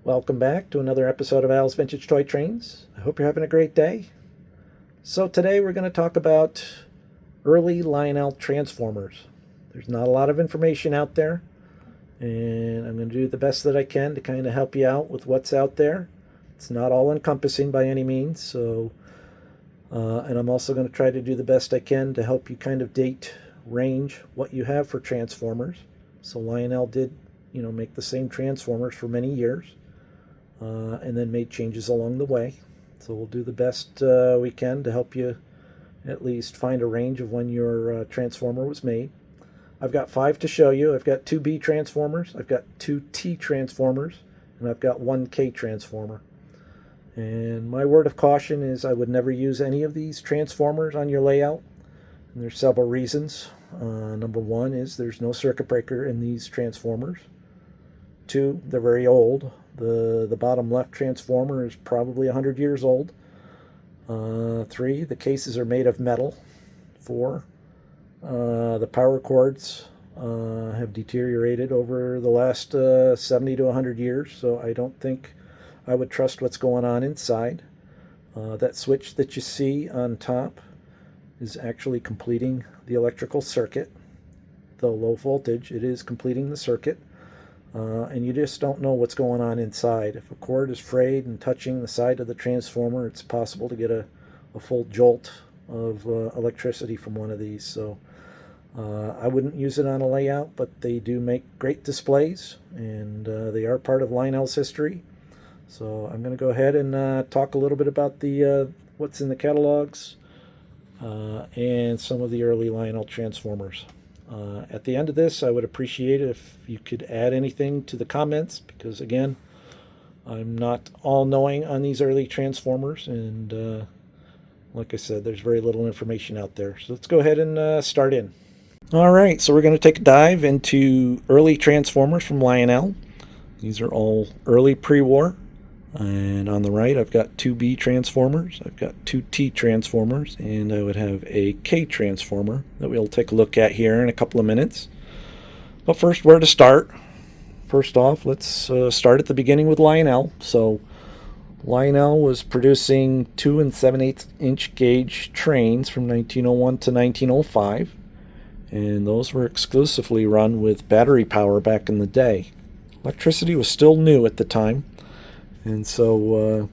Welcome back to another episode of Al's Vintage Toy Trains. I hope you're having a great day. So today we're going to talk about early Lionel Transformers. There's not a lot of information out there, and I'm going to do the best that I can to kind of help you out with what's out there. It's not all encompassing by any means, and I'm also going to try to do the best I can to help you kind of date, range what you have for Transformers. So Lionel did, make the same Transformers for many years. And then made changes along the way. So we'll do the best we can to help you at least find a range of when your Transformer was made. I've got 5 to show you. I've got 2 B Transformers, I've got 2 T Transformers, and I've got 1 K Transformer. And my word of caution is I would never use any of these Transformers on your layout. And there's several reasons. Number 1 is there's no circuit breaker in these Transformers. 2, they're very old. The bottom left Transformer is probably 100 years old. 3, the cases are made of metal. 4, the power cords have deteriorated over the last 70 to 100 years, so I don't think I would trust what's going on inside. That switch that you see on top is actually completing the electrical circuit. Though low voltage, it is completing the circuit. And you just don't know what's going on inside. If a cord is frayed and touching the side of the transformer, it's possible to get a full jolt of electricity from one of these. So I wouldn't use it on a layout, but they do make great displays, and they are part of Lionel's history. So I'm going to go ahead and talk a little bit about the what's in the catalogs and some of the early Lionel Transformers. At the end of this, I would appreciate it if you could add anything to the comments, because again, I'm not all-knowing on these early Transformers, and like I said, there's very little information out there. So let's go ahead and start in. Alright, so we're going to take a dive into early Transformers from Lionel. These are all early pre-war. And on the right, I've got 2 B Transformers, I've got 2 T Transformers, and I would have a K Transformer that we'll take a look at here in a couple of minutes. But first, where to start? First off, let's start at the beginning with Lionel. So Lionel was producing 2 7/8 inch gauge trains from 1901 to 1905, and those were exclusively run with battery power back in the day. Electricity was still new at the time. And so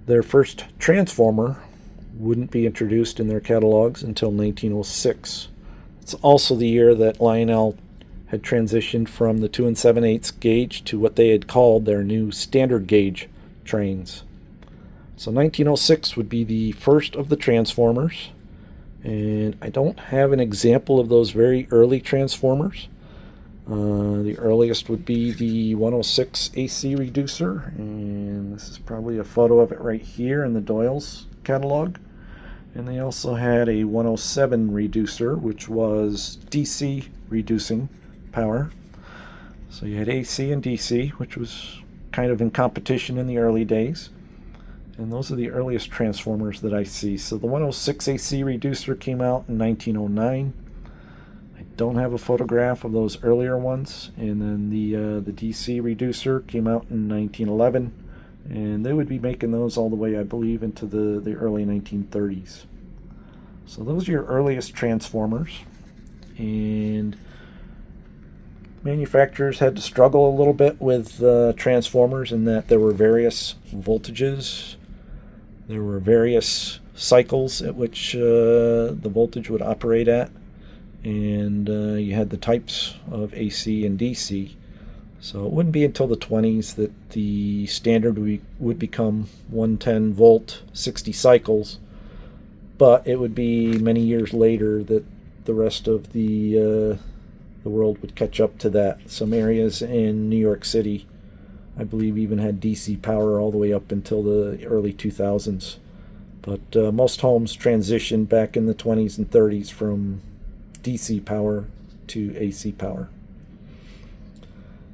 their first Transformer wouldn't be introduced in their catalogs until 1906. It's also the year that Lionel had transitioned from the 2 7/8 gauge to what they had called their new standard gauge trains. So 1906 would be the first of the Transformers. And I don't have an example of those very early Transformers. The earliest would be the 106 AC reducer, and this is probably a photo of it right here in the Doyle's catalog. And they also had a 107 reducer, which was DC reducing power. So you had AC and DC, which was kind of in competition in the early days. And those are the earliest Transformers that I see. So the 106 AC reducer came out in 1909. Don't have a photograph of those earlier ones. And then the DC reducer came out in 1911, and they would be making those all the way, I believe, into the early 1930s. So those are your earliest Transformers, and manufacturers had to struggle a little bit with Transformers in that there were various voltages, there were various cycles at which the voltage would operate at. And you had the types of AC and DC. So it wouldn't be until the 20s that the standard would become 110 volt, 60 cycles. But it would be many years later that the rest of the world would catch up to that. Some areas in New York City, I believe, even had DC power all the way up until the early 2000s. But most homes transitioned back in the 20s and 30s from DC power to AC power.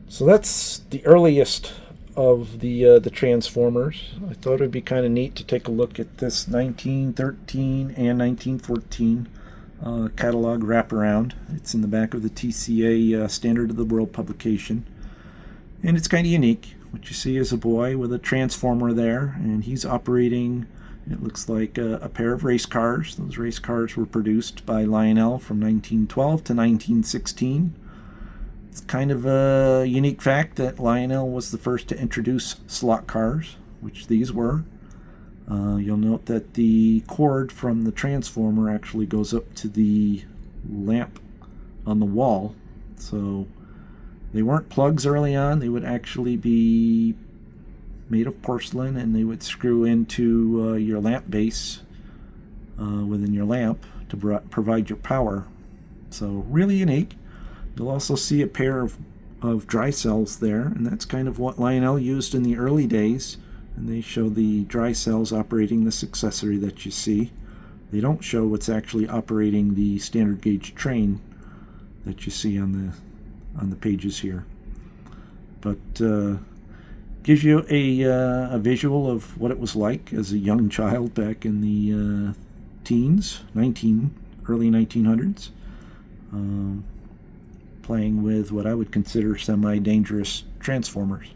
So that's the earliest of the Transformers. I thought it would be kind of neat to take a look at this 1913 and 1914 catalog wraparound. It's in the back of the TCA Standard of the World publication, and it's kind of unique. what you see is a boy with a transformer there, and he's operating, it looks like a pair of race cars. Those race cars were produced by Lionel from 1912 to 1916. It's kind of a unique fact that Lionel was the first to introduce slot cars, which these were. You'll note that the cord from the transformer actually goes up to the lamp on the wall. So they weren't plugs early on. They would actually be made of porcelain, and they would screw into your lamp base within your lamp to provide your power. So really unique. You'll also see a pair of dry cells there, and that's kind of what Lionel used in the early days. And they show the dry cells operating this accessory that you see. They don't show what's actually operating the standard gauge train that you see on the pages here. But gives you a visual of what it was like as a young child back in the teens, early 1900s, playing with what I would consider semi-dangerous transformers.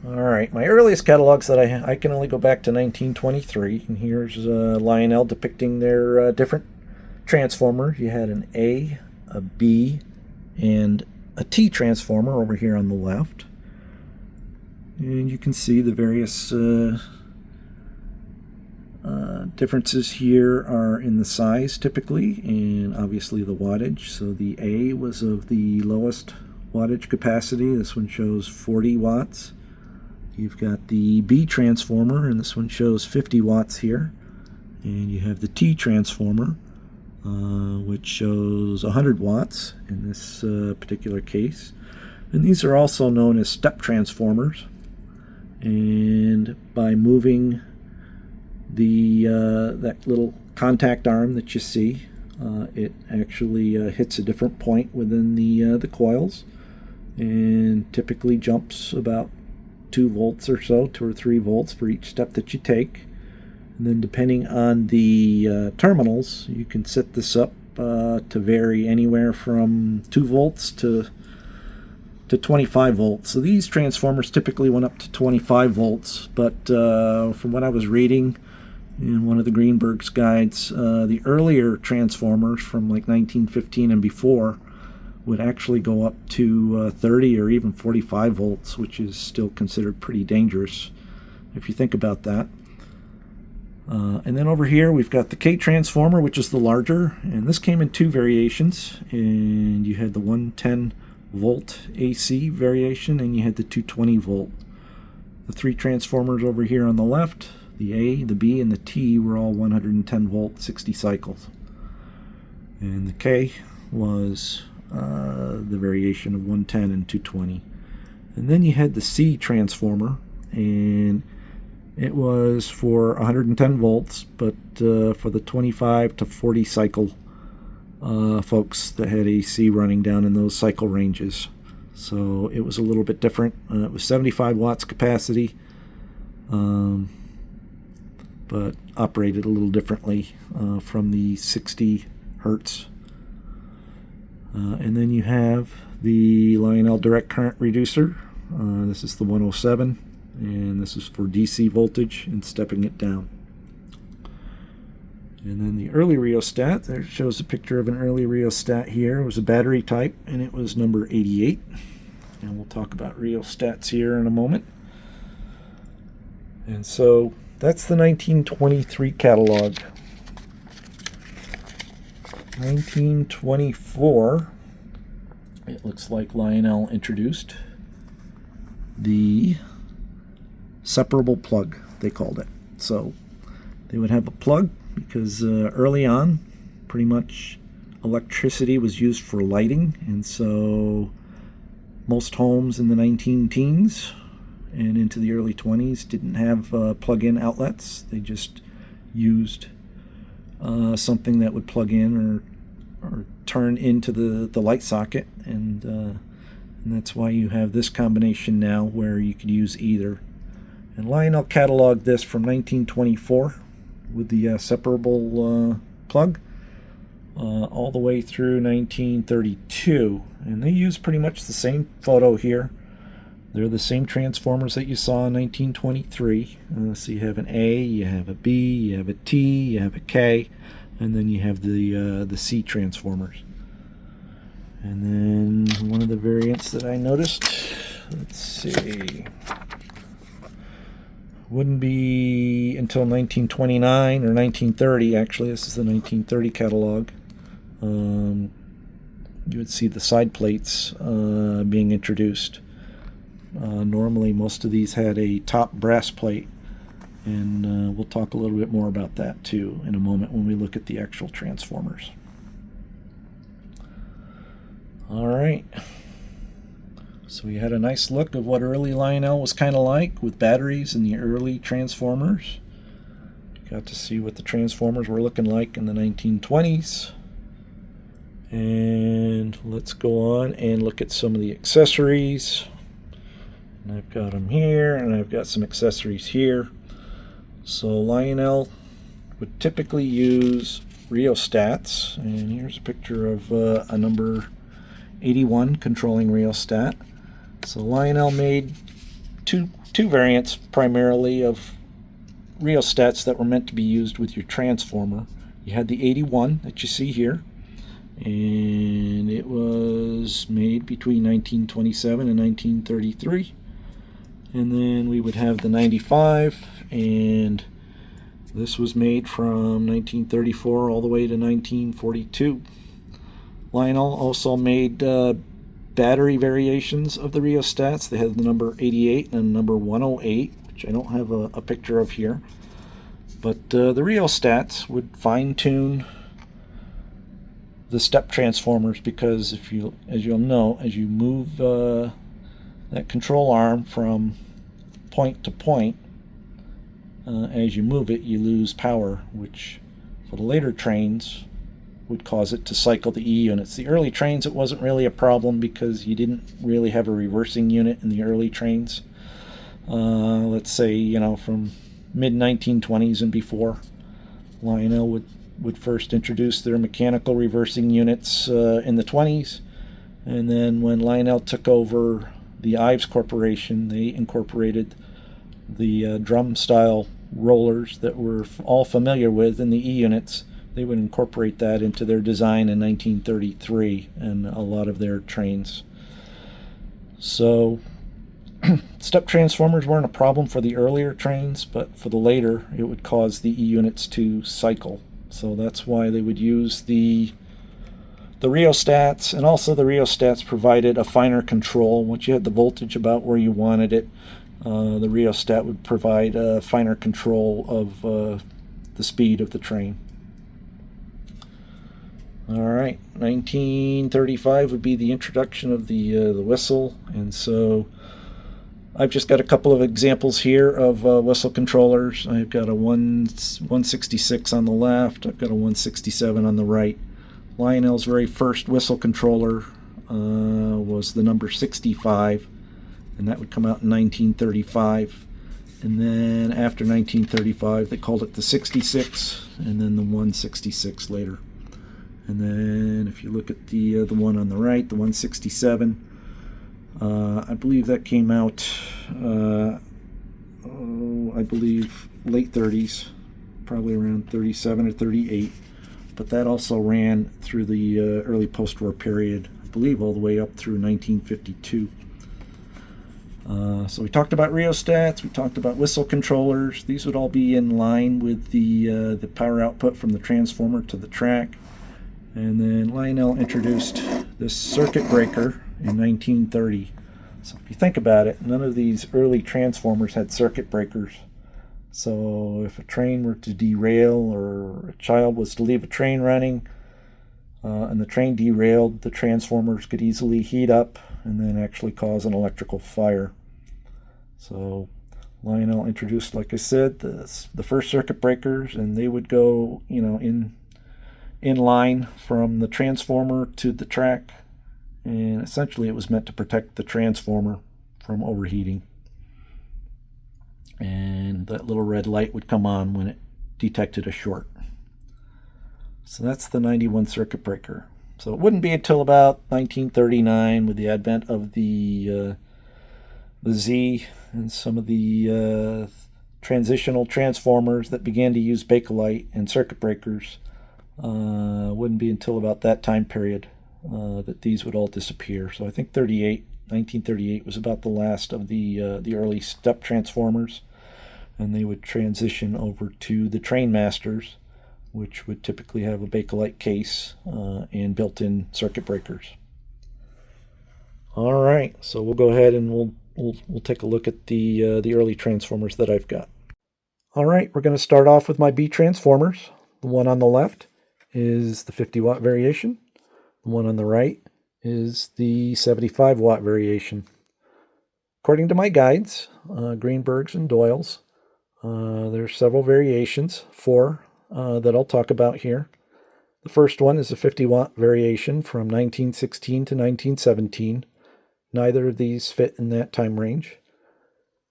Alright, my earliest catalogs that I can only go back to 1923, and here's Lionel depicting their different transformers. You had an A, a B, and a T transformer over here on the left. And you can see the various differences here are in the size typically, and obviously the wattage. So the A was of the lowest wattage capacity. This one shows 40 watts. You've got the B transformer, and this one shows 50 watts here. And you have the T transformer, which shows 100 watts in this particular case. And these are also known as step transformers. And by moving that little contact arm that you see, it actually hits a different point within the coils, and typically jumps about 2 volts or so, 2 or 3 volts for each step that you take. And then depending on the terminals, you can set this up to vary anywhere from 2 volts to 25 volts. So these transformers typically went up to 25 volts, but from what I was reading in one of the Greenberg's guides, the earlier transformers from like 1915 and before would actually go up to 30 or even 45 volts, which is still considered pretty dangerous if you think about that. And then over here we've got the K transformer, which is the larger, and this came in 2 variations. And you had the 110 volt AC variation, and you had the 220 volt. The 3 transformers over here on the left, the A, the B, and the T, were all 110 volt, 60 cycles. And the K was the variation of 110 and 220. And then you had the C transformer, and it was for 110 volts, but for the 25 to 40 cycle folks that had AC running down in those cycle ranges. So it was a little bit different. It was 75 watts capacity, but operated a little differently from the 60 hertz. And then you have the Lionel direct current reducer. This is the 107, and this is for DC voltage and stepping it down. And then the early rheostat, there shows a picture of an early rheostat here. It was a battery type, and it was number 88. And we'll talk about rheostats here in a moment. And so that's the 1923 catalog. 1924, it looks like Lionel introduced the separable plug, they called it. So they would have a plug because early on, pretty much electricity was used for lighting, and so most homes in the 19-teens and into the early 20s didn't have plug-in outlets. They just used something that would plug in or turn into the light socket, and that's why you have this combination now where you could use either. And Lionel cataloged this from 1924 with the separable plug all the way through 1932. And they use pretty much the same photo here. They're the same transformers that you saw in 1923. So you have an A, you have a B, you have a T, you have a K, and then you have the C transformers. And then one of the variants that I noticed, let's see, wouldn't be until 1929 or 1930. Actually, this is the 1930 catalog. You would see the side plates being introduced. Normally, most of these had a top brass plate, and we'll talk a little bit more about that too in a moment when we look at the actual transformers. All right. So we had a nice look of what early Lionel was kind of like with batteries and the early transformers. Got to see what the transformers were looking like in the 1920s. And let's go on and look at some of the accessories. And I've got them here, and I've got some accessories here. So Lionel would typically use rheostats, and here's a picture of a number 81 controlling rheostat. So Lionel made two variants primarily of rheostats that were meant to be used with your transformer. You had the 81 that you see here, and it was made between 1927 and 1933. And then we would have the 95, and this was made from 1934 all the way to 1942. Lionel also made battery variations of the rheostats. They had the number 88 and number 108, which I don't have a picture of here. But the rheostats would fine-tune the step transformers, because as you'll know, as you move that control arm from point to point, as you move it, you lose power, which for the later trains would cause it to cycle the E units. The early trains, it wasn't really a problem because you didn't really have a reversing unit in the early trains. Let's say, from mid-1920s and before, Lionel would first introduce their mechanical reversing units in the 20s, and then when Lionel took over the Ives Corporation, they incorporated the drum-style rollers that we're all familiar with in the E units. They would incorporate that into their design in 1933 and a lot of their trains. So step transformers weren't a problem for the earlier trains, but for the later, it would cause the E units to cycle. So that's why they would use the rheostats, and also the rheostats provided a finer control. Once you had the voltage about where you wanted it, the rheostat would provide a finer control of the speed of the train. All right, 1935 would be the introduction of the whistle, and so I've just got a couple of examples here of whistle controllers. I've got a 166 on the left, I've got a 167 on the right. Lionel's very first whistle controller was the number 65, and that would come out in 1935. And then after 1935, they called it the 66, and then the 166 later. And then if you look at the one on the right, the 167, I believe that came out, I believe, late 30s, probably around 37 or 38. But that also ran through the early post-war period, I believe all the way up through 1952. So we talked about rheostats, we talked about whistle controllers. These would all be in line with the power output from the transformer to the track. And then Lionel introduced this circuit breaker in 1930. So if you think about it, none of these early transformers had circuit breakers. So if a train were to derail, or a child was to leave a train running, and the train derailed, the transformers could easily heat up and then actually cause an electrical fire. So Lionel introduced, like I said, the first circuit breakers, and they would go, in line from the transformer to the track, and essentially it was meant to protect the transformer from overheating. And that little red light would come on when it detected a short. So that's the 91 circuit breaker. So it wouldn't be until about 1939 with the advent of the Z and some of the transitional transformers that began to use Bakelite and circuit breakers. Wouldn't be until about that time period that these would all disappear. So I think 1938 was about the last of the early step transformers, and they would transition over to the Trainmasters, which would typically have a Bakelite case and built-in circuit breakers. All right, so we'll go ahead and we'll take a look at the early transformers that I've got. All right, we're going to start off with my B transformers. The one on the left is the 50-watt variation. The one on the right is the 75-watt variation. According to my guides, Greenberg's and Doyle's, there's several variations, 4 that I'll talk about here. The first one is a 50-watt variation from 1916 to 1917. Neither of these fit in that time range.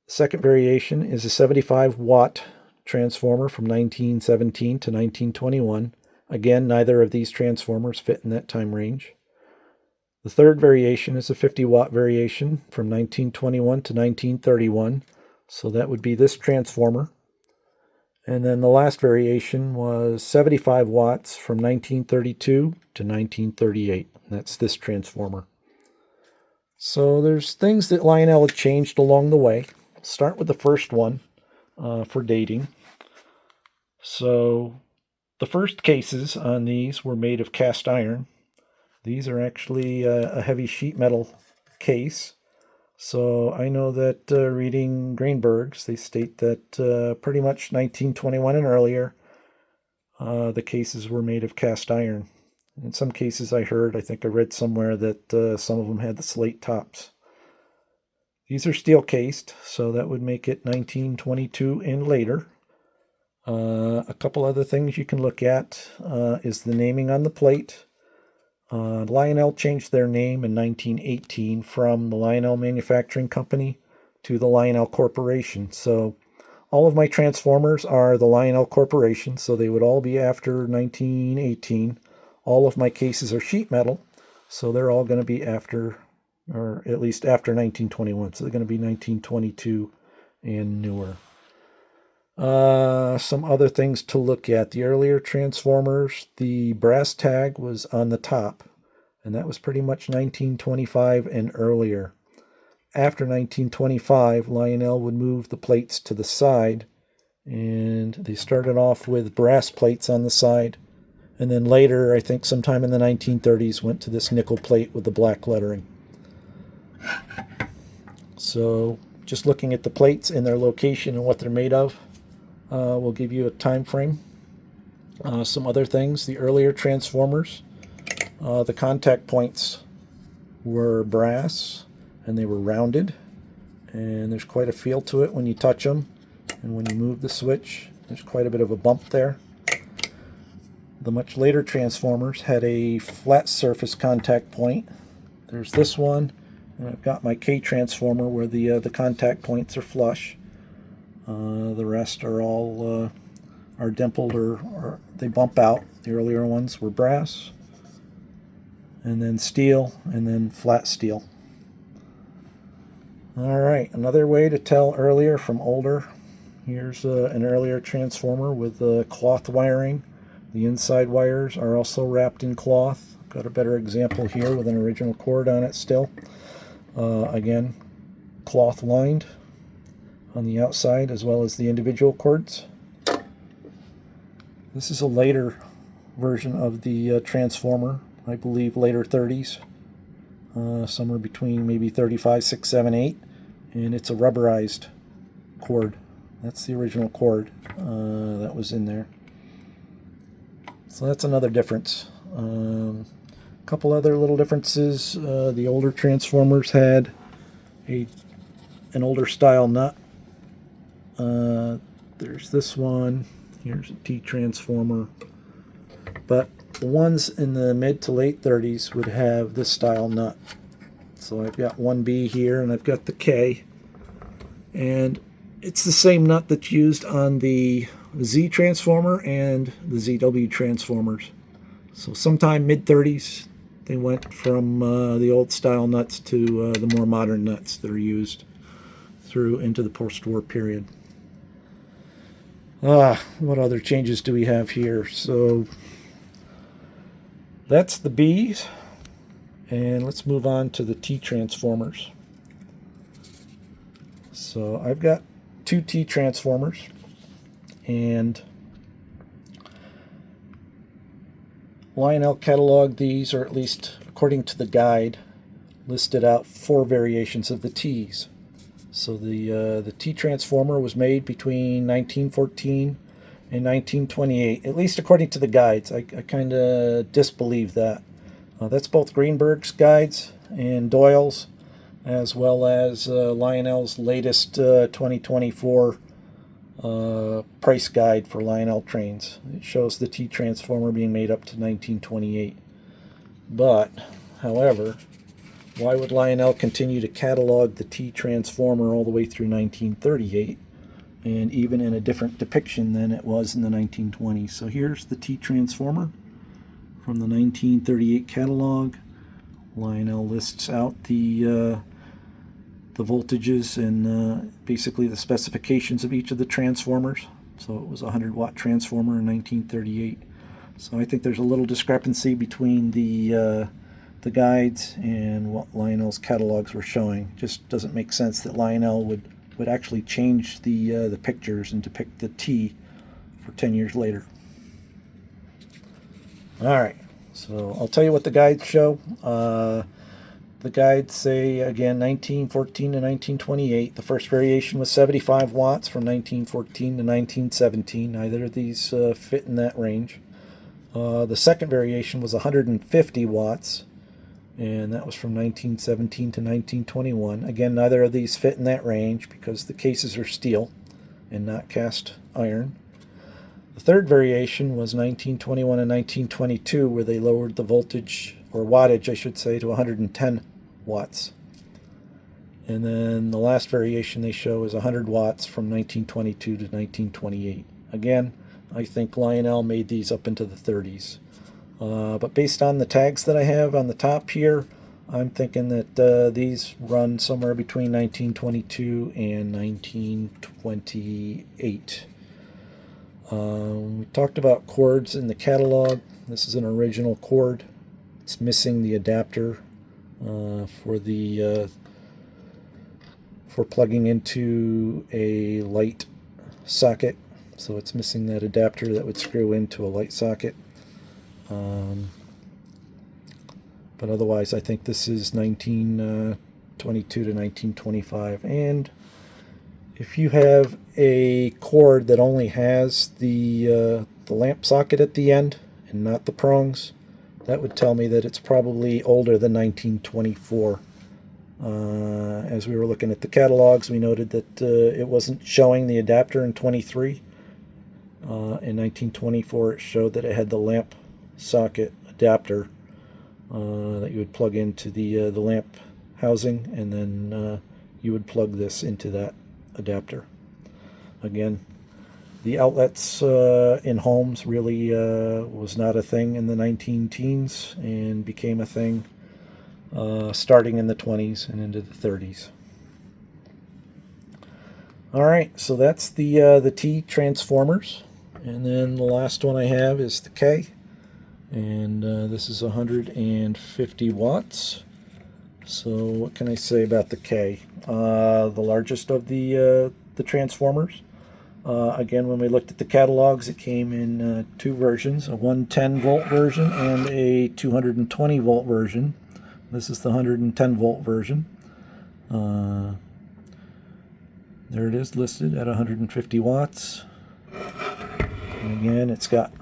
The second variation is a 75-watt transformer from 1917 to 1921. Again, neither of these transformers fit in that time range. The third variation is a 50-watt variation from 1921 to 1931. So that would be this transformer. And then the last variation was 75 watts from 1932 to 1938. That's this transformer. So there's things that Lionel had changed along the way. I'll start with the first one for dating. So the first cases on these were made of cast iron. These are actually a heavy sheet metal case. So I know that reading Greenberg's, they state that pretty much 1921 and earlier, the cases were made of cast iron. In some cases I think I read somewhere that some of them had the slate tops. These are steel cased, so that would make it 1922 and later. A couple other things you can look at is the naming on the plate. Lionel changed their name in 1918 from the Lionel Manufacturing Company to the Lionel Corporation. So all of my transformers are the Lionel Corporation, so they would all be after 1918. All of my cases are sheet metal, so they're all going to be after, or at least after 1921. So they're going to be 1922 and newer. Some other things to look at. The earlier transformers, the brass tag was on the top, and that was pretty much 1925 and earlier. After 1925, Lionel would move the plates to the side, and they started off with brass plates on the side, and then later, I think sometime in the 1930s, went to this nickel plate with the black lettering. So just looking at the plates and their location and what they're made of, will give you a time frame. Some other things, the earlier transformers, the contact points were brass and they were rounded, and there's quite a feel to it when you touch them, and when you move the switch there's quite a bit of a bump there. The much later transformers had a flat surface contact point. There's this one, and I've got my K transformer where the contact points are flush. The rest are all are dimpled or they bump out. The earlier ones were brass, and then steel, and then flat steel. All right, another way to tell earlier from older. Here's an earlier transformer with cloth wiring. The inside wires are also wrapped in cloth. Got a better example here with an original cord on it still. Again, cloth lined on the outside as well as the individual cords. This is a later version of the transformer, I believe later 30s, somewhere between maybe 35, 6, 7, 8, and it's a rubberized cord. That's the original cord that was in there. So that's another difference. A couple other little differences. The older transformers had an older style nut. There's this one. Here's a T transformer. But the ones in the mid to late 30s would have this style nut. So I've got 1B here, and I've got the K. And it's the same nut that's used on the Z transformer and the ZW transformers. So sometime mid-30s, they went from the old style nuts to the more modern nuts that are used through into the post-war period. What other changes do we have here? So that's the B's, and let's move on to the T transformers. So I've got 2 T transformers, and Lionel cataloged these, or at least according to the guide, listed out 4 variations of the T's. So the T transformer was made between 1914 and 1928, at least according to the guides. I kind of disbelieve that. That's both Greenberg's guides and Doyle's, as well as Lionel's latest 2024 price guide for Lionel trains. It shows the T transformer being made up to 1928. But, however, why would Lionel continue to catalog the T transformer all the way through 1938, and even in a different depiction than it was in the 1920s? So here's the T transformer from the 1938 catalog. Lionel lists out the voltages and basically the specifications of each of the transformers. So it was a 100-watt transformer in 1938. So I think there's a little discrepancy between the guides and what Lionel's catalogs were showing. Just doesn't make sense that Lionel would actually change the pictures and depict the T for 10 years later. All right, so I'll tell you what the guides show. The guides say, again, 1914 to 1928. The first variation was 75 watts from 1914 to 1917. Neither of these fit in that range. The second variation was 150 watts, and that was from 1917 to 1921. Again, neither of these fit in that range because the cases are steel and not cast iron. The third variation was 1921 and 1922, where they lowered the voltage, or wattage, I should say, to 110 watts. And then the last variation they show is 100 watts from 1922 to 1928. Again, I think Lionel made these up into the 30s. But based on the tags that I have on the top here, I'm thinking that these run somewhere between 1922 and 1928. We talked about cords in the catalog. This is an original cord. It's missing the adapter for plugging into a light socket. So it's missing that adapter that would screw into a light socket. But otherwise, I think this is 1922 to 1925. And if you have a cord that only has the lamp socket at the end and not the prongs, that would tell me that it's probably older than 1924. As we were looking at the catalogs, we noted that it wasn't showing the adapter in 23. In 1924, it showed that it had the lamp socket adapter that you would plug into the lamp housing, and then you would plug this into that adapter. Again, the outlets in homes really was not a thing in the 19-teens and became a thing starting in the 20s and into the 30s. All right, so that's the T transformers. And then the last one I have is the K. And this is 150 watts. So what can I say about the K? The largest of the transformers. Again, when we looked at the catalogs, it came in 2 versions, a 110 volt version and a 220 volt version. This is the 110 volt version. There it is, listed at 150 watts. And again, it's got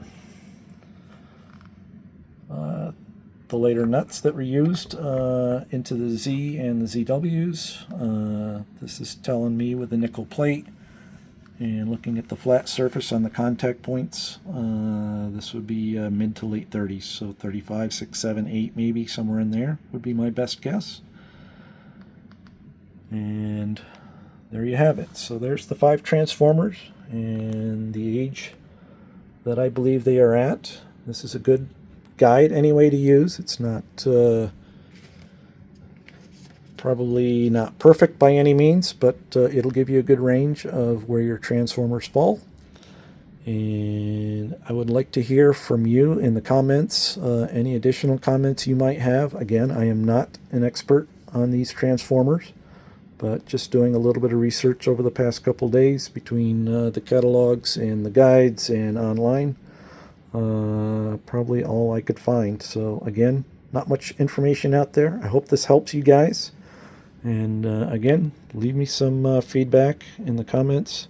the later nuts that were used into the Z and the ZWs. This is telling me with the nickel plate and looking at the flat surface on the contact points, this would be mid to late 30s, so 35, 6, 7, 8 maybe, somewhere in there would be my best guess. And there you have it. So there's the 5 transformers and the age that I believe they are at. This is a good guide anyway to use. It's not probably not perfect by any means, but it'll give you a good range of where your transformers fall. And I would like to hear from you in the comments, any additional comments you might have. Again, I am not an expert on these transformers, but just doing a little bit of research over the past couple days between the catalogs and the guides and online. Probably all I could find. So again, not much information out there. I hope this helps you guys. And again, leave me some feedback in the comments.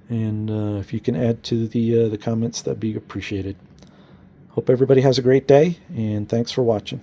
And if you can add to the comments, that'd be appreciated. Hope everybody has a great day, and thanks for watching.